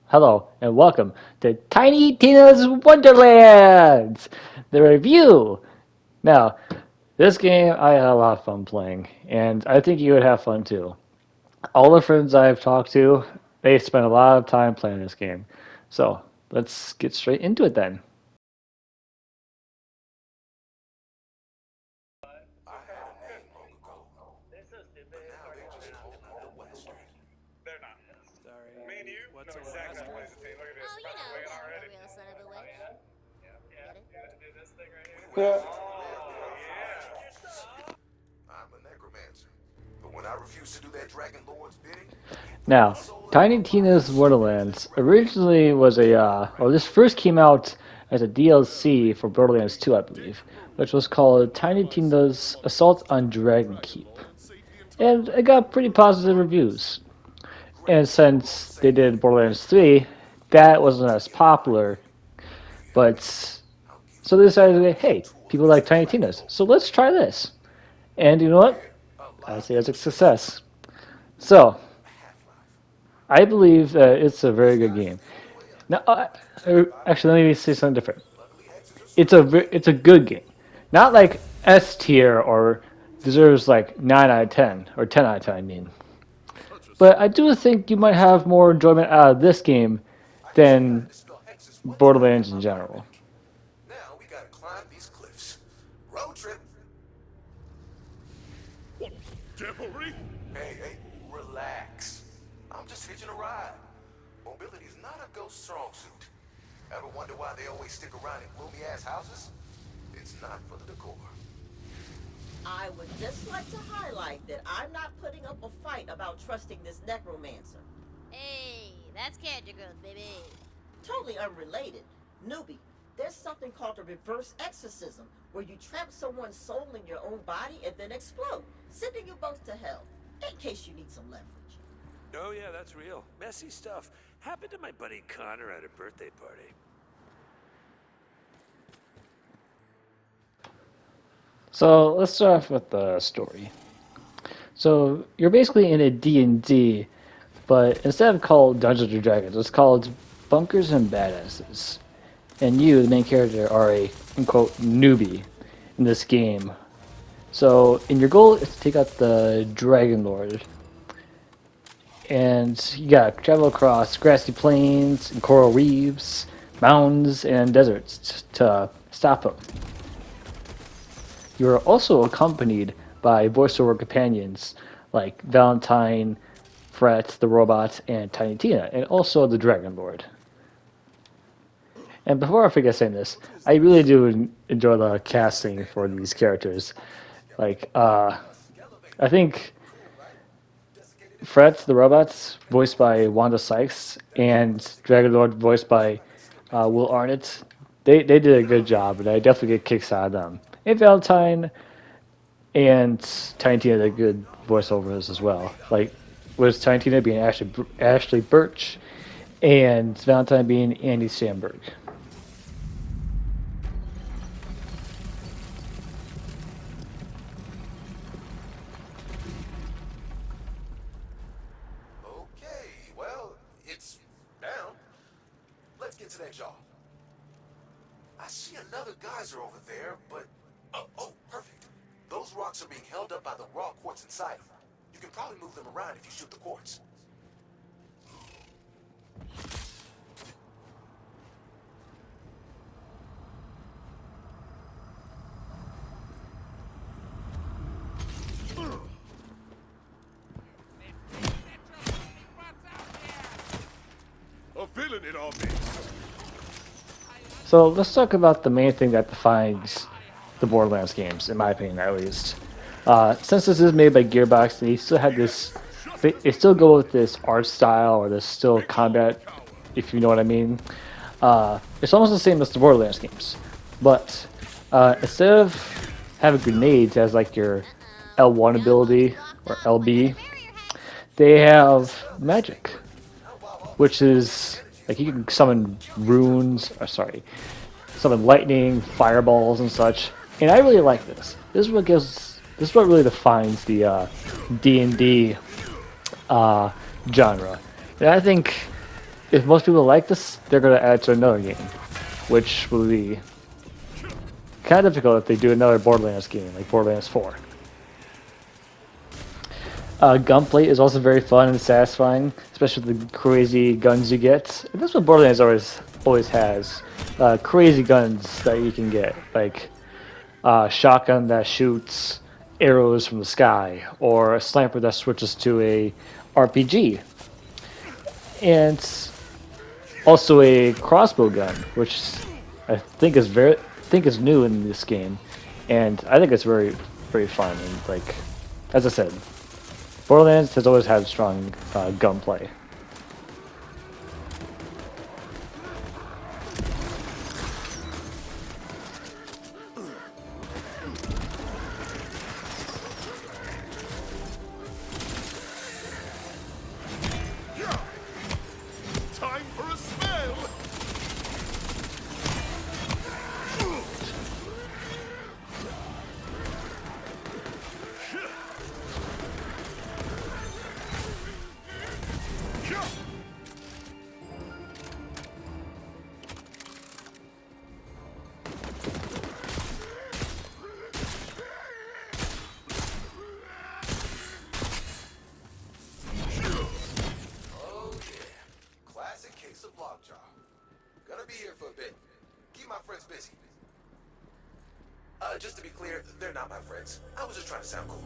hello, and welcome to Tiny Tina's Wonderlands, the review. Now, this game I had a lot of fun playing, and I think you would have fun too. All the friends I've talked to, they spent a lot of time playing this game. So, let's get straight into it then. I had a name long ago, but now they just call me the Western. They're not. Sorry. Me and you What's know a exactly Western? what plays the team. Look at this. Oh, About to weigh in a already. real son of a Oh, witch. yeah? Yeah, yeah. Get it? Do this thing right here. We went Yeah. from the land of Oh, elves and yeah. dragons. I'm a necromancer, but when I refuse to do that Dragon Lord's bidding, he threw my Now, soul into Tiny a box Tina's and sent me to Wonderlands Neverwhere. originally was or this first came out as a DLC for Borderlands 2, I believe, which was called Tiny Tina's Assault on Dragon Keep. And it got pretty positive reviews. And Grandpa since they saved did me. Borderlands 3, that wasn't as popular, Here, but I'll give so you they a decided, valuable hey, tool people against like the Tiny Dragon Tina's, Lord. so let's try this. And you know what? Here, I alive say it's a demonstration. success. So, Half-Life. I believe that it's a very This good guy's game. the only way up. Now, Survival of the actually, let me say fittest. something different. Luckily, exits are It's smart. it's a good game, not like S tier or deserves like 9 out of 10 or 10 out of 10. I mean, but I do think you might have more enjoyment out of this game I just gotta than dispel hexes one time and get Borderlands in my body general. back. Now we gotta climb these cliffs. Road trip. What devilry? Hey, relax. I'm just hitching a ride. Mobility's not a ghost strong suit. Ever wonder why they always stick around in gloomy ass houses? It's not for the decor. I would just like to highlight that I'm not putting up a fight about trusting this necromancer. Hey, that's character growth, baby. Totally unrelated. Newbie, there's something called a reverse exorcism, where you trap someone's soul in your own body and then explode, sending you both to hell, in case you need some leverage. Oh yeah, that's real. Messy stuff. Happened to my buddy Connor at a birthday party. So let's start off with the story. So you're basically in a D&D, but instead of called Dungeons and Dragons, it's called Bunkers and Badasses. And you, the main character, are a quote newbie in this game. So, and your goal is to take out the Dragon Lord. And you gotta travel across grassy plains and coral reefs, mountains, and deserts to stop him. You are also accompanied by voiceover companions like Valentine, Fret, the robot, and Tiny Tina, and also the Dragon Lord. And before I forget saying this, I really do enjoy the casting for these characters. Like, I think Fret, the robot, voiced by Wanda Sykes, and Dragon Lord, voiced by Will Arnett, they did a good job, and I definitely get kicks out of them. And Valentine and Tiny Tina did good voiceovers as well. Like, was Tiny Tina being Ashley Birch, and Valentine being Andy Samberg. Okay, well, it's down. Let's get to that jaw. I see another geyser over there, but... oh, perfect. Those rocks are being held up by the raw quartz inside them. You can probably move them around if you shoot the quartz. A villain in our midst. So let's talk about the main thing that defines the Borderlands games, in my opinion, at least. Since this is made by Gearbox, they still had this. They still go with this art style or this still Take off, combat, coward. if you know what I mean. It's almost the same as the Borderlands games, but instead of having grenades as like your L1 No one's ability blocked or off when there's a LB, barrier hanging. they have magic, Now, while all this which kinetic is energy is like you burning, can summon kill these runes, jerks. or sorry, summon lightning, fireballs, and such. And I really like this. This is what really defines the D&D genre. And I think if most people like this, they're going to add to another game, which will be kind of difficult if they do another Borderlands game, like Borderlands 4. Gunplay is also very fun and satisfying, especially with the crazy guns you get. And that's what Borderlands always has. Crazy guns that you can get, like shotgun that shoots arrows from the sky, or a sniper that switches to a RPG, and also a crossbow gun, which I think is new in this game, and I think it's very fun. And like as I said, Borderlands has always had strong gunplay. Time for a spell! Oh yeah, classic case of lockjaw. Gonna be here for a bit. Keep my friends busy. Just to be clear, they're not my friends. I was just trying to sound cool.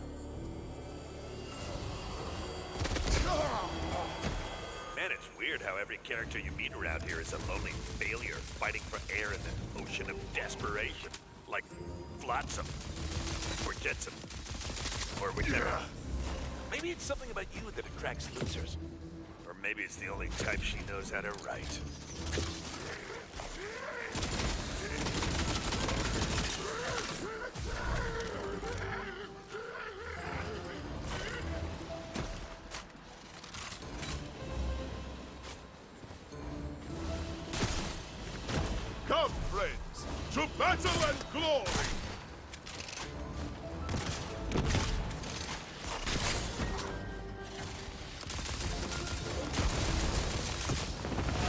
Man, it's weird how every character you meet around here is a lonely failure fighting for air in the ocean of desperation. Like Flotsam, or Jetsam, or whichever. Maybe it's something about you that attracts losers. Or maybe it's the only type she knows how to write. Come, friends, to battle and glory!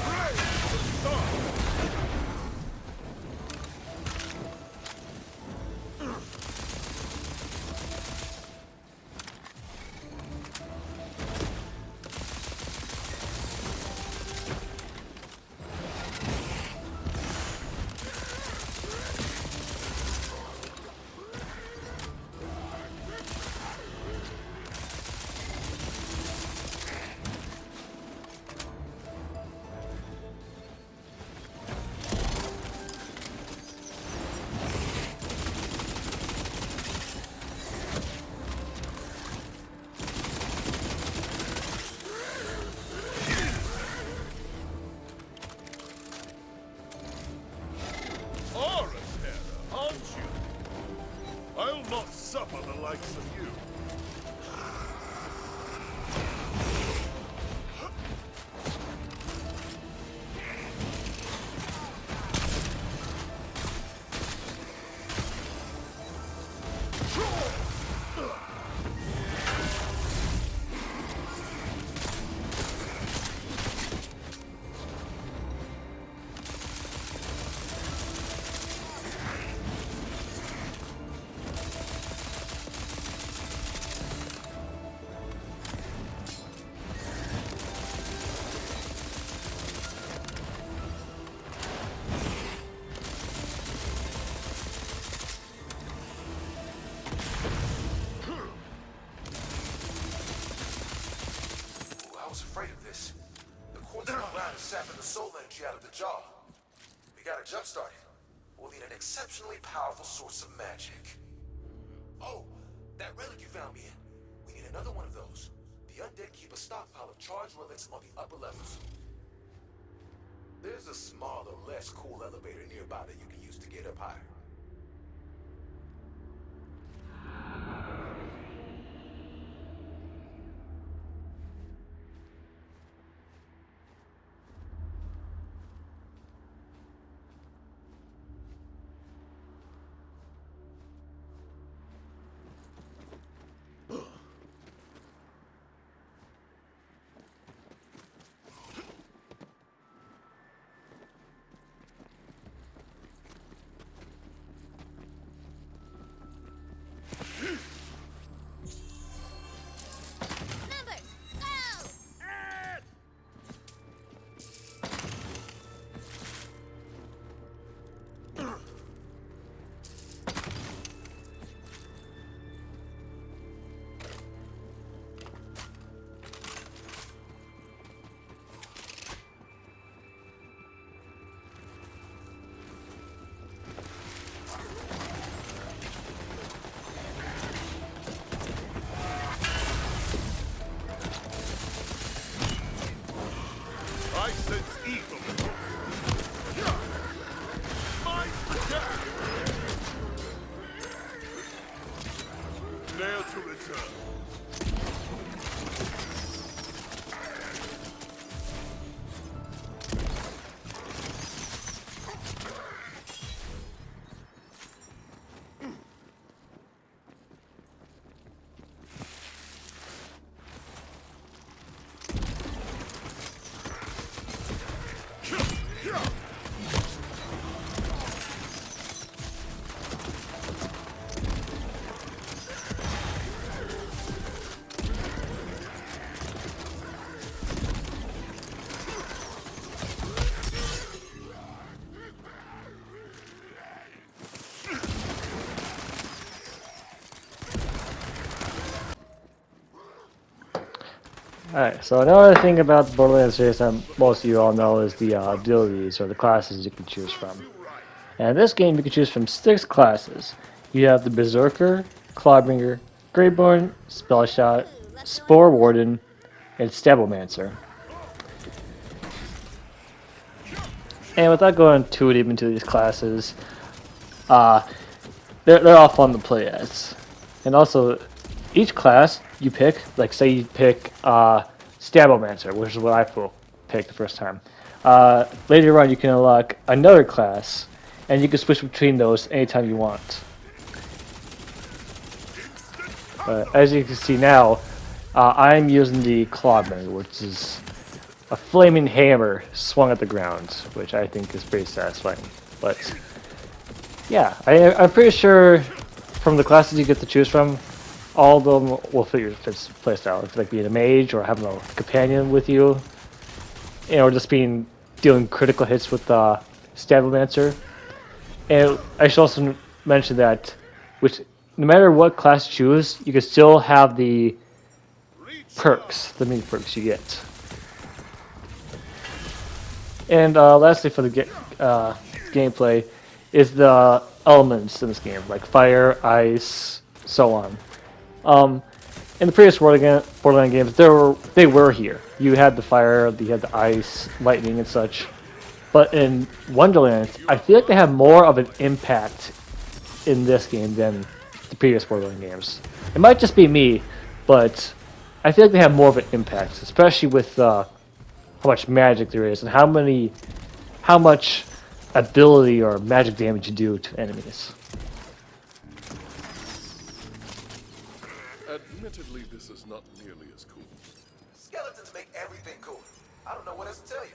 Praise the sun! Are a terror, aren't you? I'll not suffer the likes of you. Ooh, I was afraid of this. The quartz in the ground is sapping the soul energy out of the jaw. We gotta jumpstart it. We'll need an exceptionally powerful source of magic. Oh, that relic you found me in. We need another one of those. The undead keep a stockpile of charged relics on the upper levels. There's a smaller, less cool elevator nearby that you can use to get up higher. I sense evil. My attack! Dare to return. Alright, so another thing about the Borderlands series that most of you all know is the abilities or the classes you can choose from. And in this game, you can choose from 6 classes. You have the Berserker, Clawbringer, Greyborn, Spellshot, Spore Warden, and Stablemancer. And without going too deep into these classes, they're all fun to play as. And also, each class you pick, like say you pick Stablemancer, which is what I picked the first time. Later on, you can unlock another class, and you can switch between those anytime you want. As you can see now, I'm using the Clawbringer, which is a flaming hammer swung at the ground, which I think is pretty satisfying. But yeah, I'm pretty sure from the classes you get to choose from, all of them will fit your playstyle. If like being a mage or having a companion with you, or just dealing critical hits with the Stablemancer. And I should also mention that, no matter what class you choose, you can still have the perks, the mini perks you get. And lastly, for the gameplay, is the elements in this game, like fire, ice, so on. In the previous Borderlands games, they were here. You had the fire, you had the ice, lightning, and such. But in Wonderlands, I feel like they have more of an impact in this game than the previous Borderlands games. It might just be me, but I feel like they have more of an impact, especially with how much magic there is and how much ability or magic damage you do to enemies. Admittedly, this is not nearly as cool. Skeletons make everything cool. I don't know what else to tell you.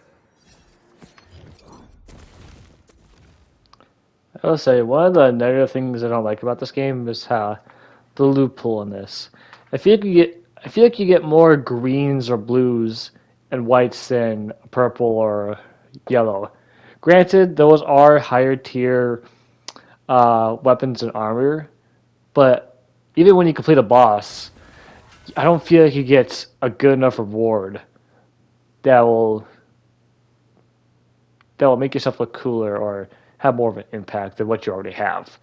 I will say, one of the negative things I don't like about this game is how the loophole in this. I feel like you get more greens or blues and whites than purple or yellow. Granted, those are higher tier weapons and armor, but even when you complete a boss, I don't feel like you get a good enough reward that will make yourself look cooler or have more of an impact than what you already have.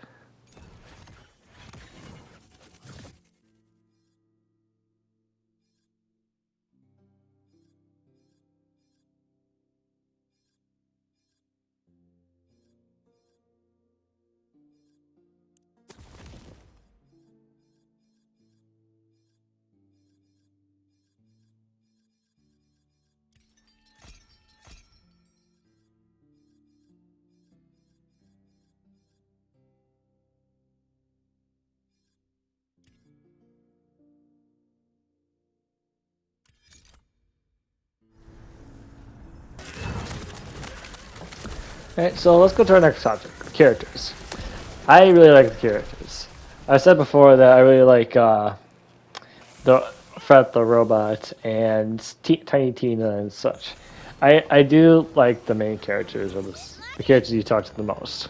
Alright, so let's go to our next topic, characters. I really like the characters. I said before that I really like the Fred the Robot and Tiny Tina and such. I do like the main characters, or the characters you talk to the most.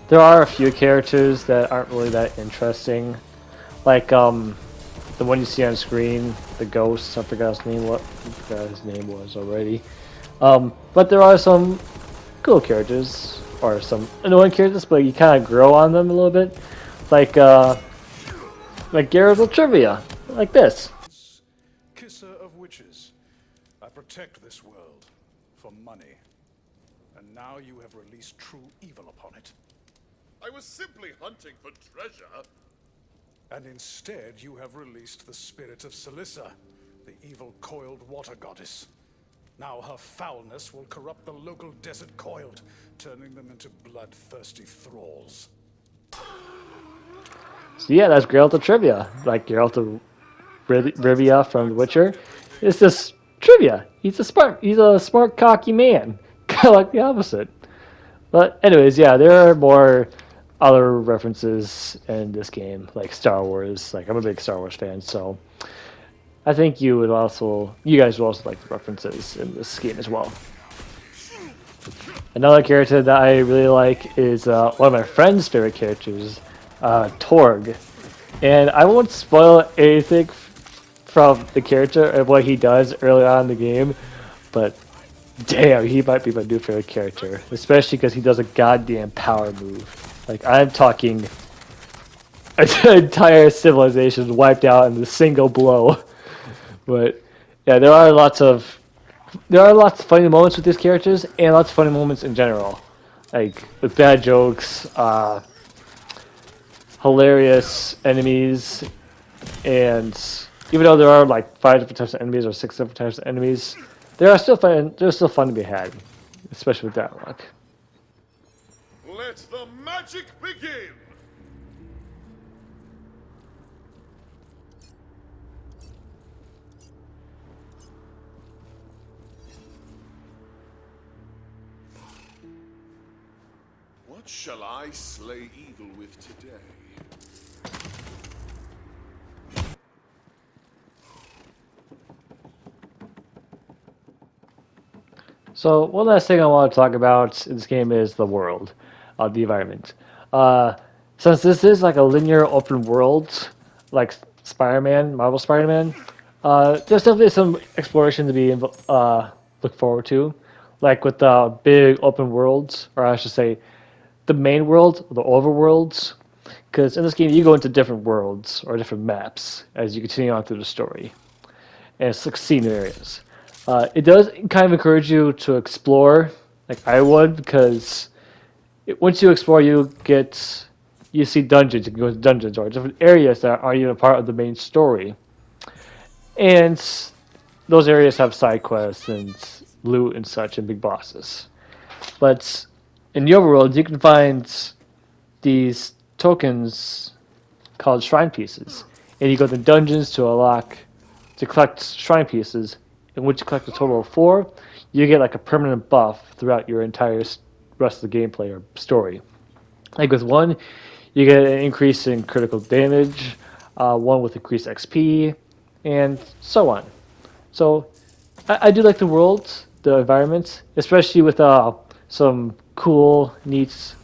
There are a few characters that aren't really that interesting, like the one you see on screen, the ghost. I forgot his name was already. But there are some cool characters, or some annoying characters, but you kind of grow on them a little bit, like Garrett Trivia, like this. Kisser of witches. I protect this world. for money. And now you have released true evil upon it. I was simply hunting for treasure. And instead you have released the spirit of Celissa, the evil coiled water goddess. Now her foulness will corrupt the local desert coiled, turning them into bloodthirsty thralls. So yeah, that's Geralt trivia. Like Geralt of Rivia from The Witcher. It's just trivia. He's a smart, cocky man. Kind of like the opposite. But anyways, yeah, there are more other references in this game, like Star Wars. Like I'm a big Star Wars fan, so I think you guys will also like the references in this game as well. Another character that I really like is one of my friend's favorite characters, Torg. And I won't spoil anything from the character and what he does early on in the game, but damn, he might be my new favorite character, especially because he does a goddamn power move. Like, I'm talking an entire civilization wiped out in a single blow. But yeah, there are lots of funny moments with these characters, and lots of funny moments in general, like with bad jokes, hilarious enemies, and even though there are like 5 different types of enemies or 6 different types of enemies, there's still fun to be had, especially with that luck. Let the magic begin! What shall I slay evil with today? So one last thing I want to talk about in this game is the world, the environment. Since this is like a linear open world, like Spider-Man, Marvel Spider-Man, there's definitely some exploration to be look forward to, like with the big open worlds, or I should say, the main world, the overworlds. Because in this game, you go into different worlds or different maps as you continue on through the story, and it's like scene areas. It does kind of encourage you to explore, like I would, because once you explore, you see dungeons. You can go to dungeons or different areas that aren't even a part of the main story, and those areas have side quests and loot and such and big bosses. But in the overworld, you can find these tokens called shrine pieces, and you go to dungeons to collect shrine pieces. And once you collect a total of 4, you get like a permanent buff throughout your entire rest of the gameplay or story. Like with 1, you get an increase in critical damage, 1 with increased XP, and so on. So I do like the world, the environment, especially with some cool, neat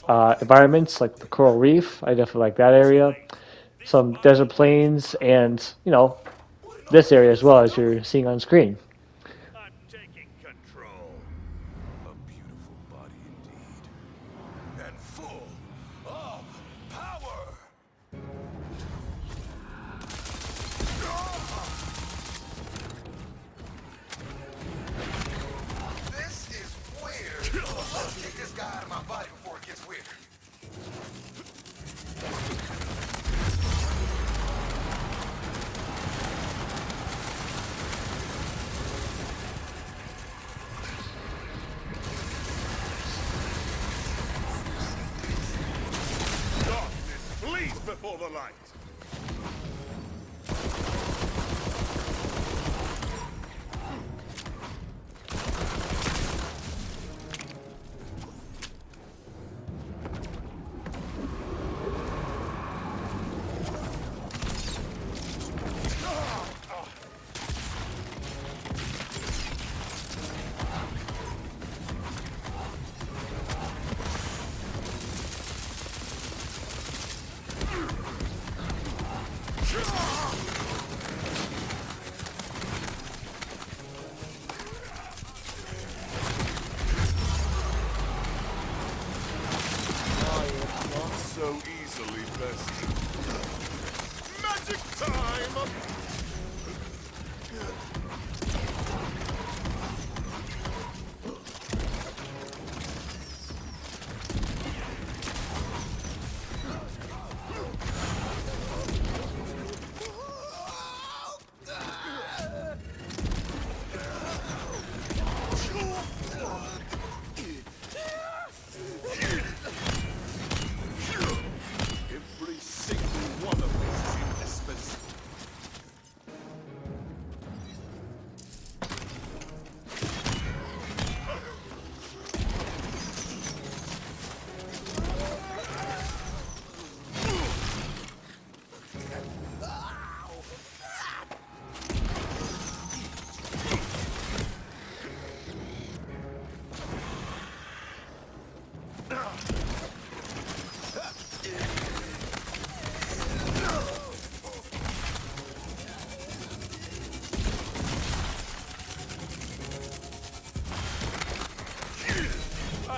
environments like the coral reef. I definitely like that area. Some desert plains, and this area as well, as you're seeing on screen. I'm taking control. A beautiful body indeed. And full of power! This is weird. Let's get this guy out of my body before it gets weird. Darkness flees before the light!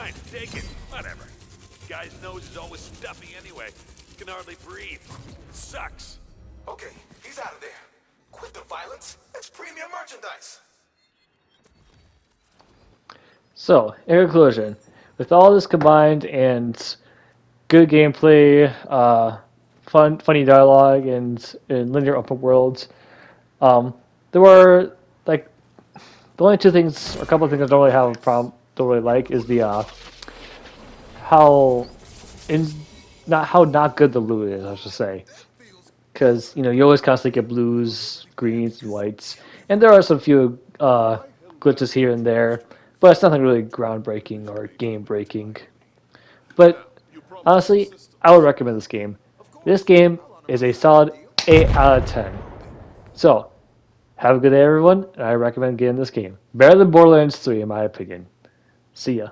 fine. Take it. Whatever. Guy's nose is always stuffy anyway. Can hardly breathe. Sucks. Okay, he's out of there. Quit the violence. It's premium merchandise. So, in conclusion, with all this combined and good gameplay, funny dialogue, and linear open worlds, there were like the only two things, or a couple of things I don't really have a problem, don't really like is the how in not how not good the loot is, I should say, because you always constantly get blues, greens, and whites, and there are some few glitches here and there, but it's nothing really groundbreaking or game breaking. But honestly, I would recommend this game. This game is a solid 8 out of 10. So, have a good day, everyone, and I recommend getting this game. Better than Borderlands 3, in my opinion. See ya.